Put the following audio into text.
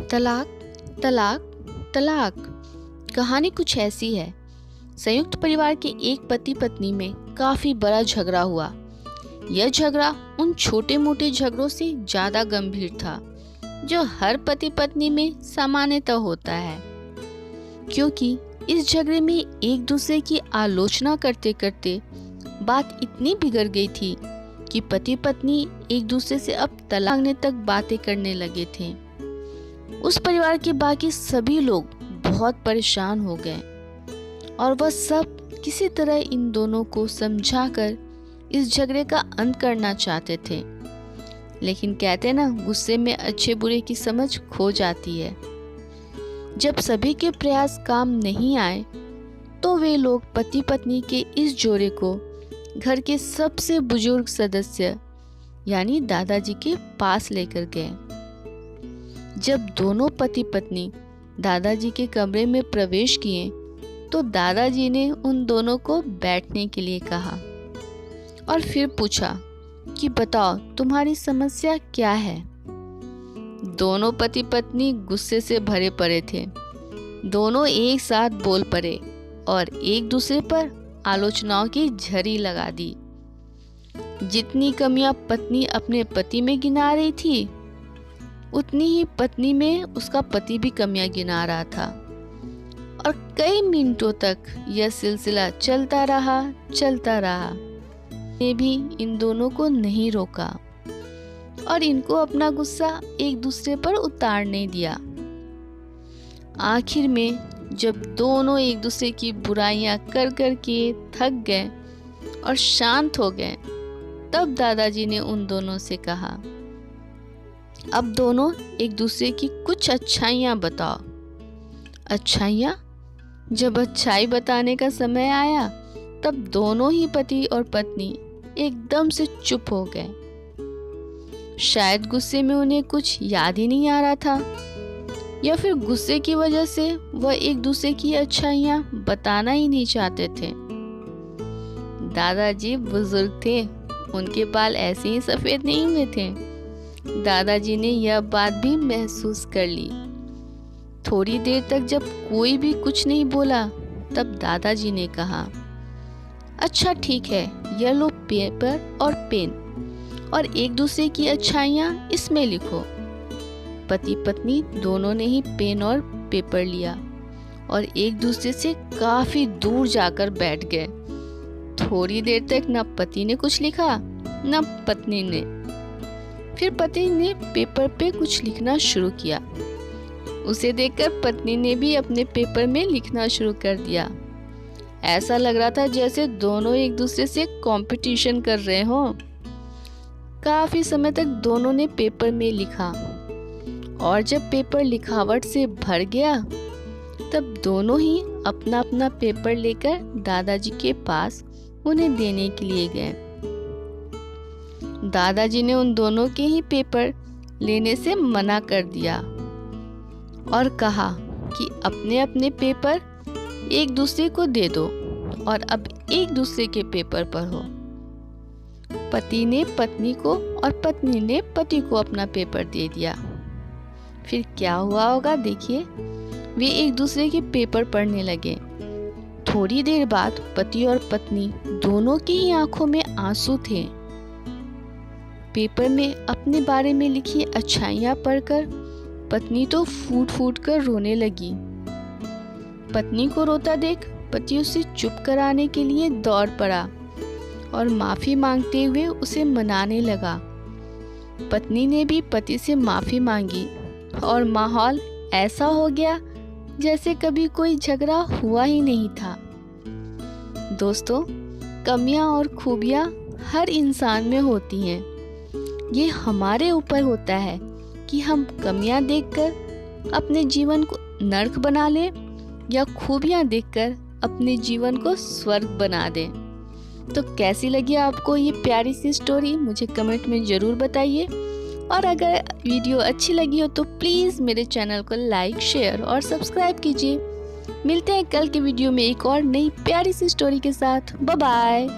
तलाक, तलाक, तलाक। कहानी कुछ ऐसी है। संयुक्त परिवार के एक पति पत्नी में काफी बड़ा झगड़ा हुआ। यह झगड़ा उन छोटे मोटे झगड़ों से ज्यादा गंभीर था जो हर पति पत्नी में सामान्यतः होता है, क्योंकि इस झगड़े में एक दूसरे की आलोचना करते करते बात इतनी बिगड़ गई थी कि पति पत्नी एक दूसरे से अब तलाक मांगने तक बातें करने लगे थे। उस परिवार के बाकी सभी लोग बहुत परेशान हो गए और वह सब किसी तरह इन दोनों को समझाकर इस झगड़े का अंत करना चाहते थे। लेकिन कहते ना, गुस्से में अच्छे बुरे की समझ खो जाती है। जब सभी के प्रयास काम नहीं आए तो वे लोग पति पत्नी के इस जोड़े को घर के सबसे बुजुर्ग सदस्य यानी दादाजी के पास लेकर गए। जब दोनों पति पत्नी दादाजी के कमरे में प्रवेश किए तो दादाजी ने उन दोनों को बैठने के लिए कहा और फिर पूछा कि बताओ तुम्हारी समस्या क्या है। दोनों पति पत्नी गुस्से से भरे पड़े थे। दोनों एक साथ बोल पड़े और एक दूसरे पर आलोचनाओं की झड़ी लगा दी। जितनी कमियां पत्नी अपने पति में गिना रही थी, उतनी ही पत्नी में उसका पति भी कमियां गिना रहा था। और कई मिनटों तक यह सिलसिला चलता रहा। ने भी इन दोनों को नहीं रोका और इनको अपना गुस्सा एक दूसरे पर उतार नहीं दिया। आखिर में जब दोनों एक दूसरे की बुराइयां कर कर के थक गए और शांत हो गए, तब दादाजी ने उन दोनों से कहा, अब दोनों एक दूसरे की कुछ अच्छाइयां बताओ। अच्छाइयां? जब अच्छाई बताने का समय आया तब दोनों ही पति और पत्नी एकदम से चुप हो गए। शायद गुस्से में उन्हें कुछ याद ही नहीं आ रहा था, या फिर गुस्से की वजह से वह एक दूसरे की अच्छाइयां बताना ही नहीं चाहते थे। दादाजी बुजुर्ग थे, उनके बाल ऐसे ही सफेद नहीं हुए थे। दादाजी ने यह बात भी महसूस कर ली। थोड़ी देर तक जब कोई भी कुछ नहीं बोला, तब दादाजी ने कहा, अच्छा ठीक है, यह लो पेपर और पेन और एक दूसरे की अच्छाइयां इसमें लिखो। पति पत्नी दोनों ने ही पेन और पेपर लिया और एक दूसरे से काफी दूर जाकर बैठ गए। थोड़ी देर तक न पति ने कुछ लिखा न पत्नी ने। फिर पति ने पेपर पे कुछ लिखना शुरू किया। उसे देखकर पत्नी ने भी अपने पेपर में लिखना शुरू कर दिया। ऐसा लग रहा था जैसे दोनों एक दूसरे से कंपटीशन कर रहे हों। काफी समय तक दोनों ने पेपर में लिखा और जब पेपर लिखावट से भर गया तब दोनों ही अपना अपना पेपर लेकर दादाजी के पास उन्हें देने के लिए गए। दादाजी ने उन दोनों के ही पेपर लेने से मना कर दिया और कहा कि अपने अपने पेपर एक दूसरे को दे दो और अब एक दूसरे के पेपर पढ़ो। पति ने पत्नी को और पत्नी ने पति को अपना पेपर दे दिया। फिर क्या हुआ होगा देखिए, वे एक दूसरे के पेपर पढ़ने लगे। थोड़ी देर बाद पति और पत्नी दोनों की ही आंखों में आंसू थे। पेपर में अपने बारे में लिखी अच्छाइयां पढ़कर पत्नी तो फूट फूट कर रोने लगी। पत्नी को रोता देख पति उसे चुप कराने के लिए दौड़ पड़ा और माफी मांगते हुए उसे मनाने लगा। पत्नी ने भी पति से माफी मांगी और माहौल ऐसा हो गया जैसे कभी कोई झगड़ा हुआ ही नहीं था। दोस्तों, कमियां और खूबियां हर इंसान में होती हैं। ये हमारे ऊपर होता है कि हम कमियां देखकर अपने जीवन को नर्क बना लें या खूबियां देखकर अपने जीवन को स्वर्ग बना दें। तो कैसी लगी आपको ये प्यारी सी स्टोरी, मुझे कमेंट में ज़रूर बताइए। और अगर वीडियो अच्छी लगी हो तो प्लीज़ मेरे चैनल को लाइक, शेयर और सब्सक्राइब कीजिए। मिलते हैं कल के वीडियो में एक और नई प्यारी सी स्टोरी के साथ। Bye bye.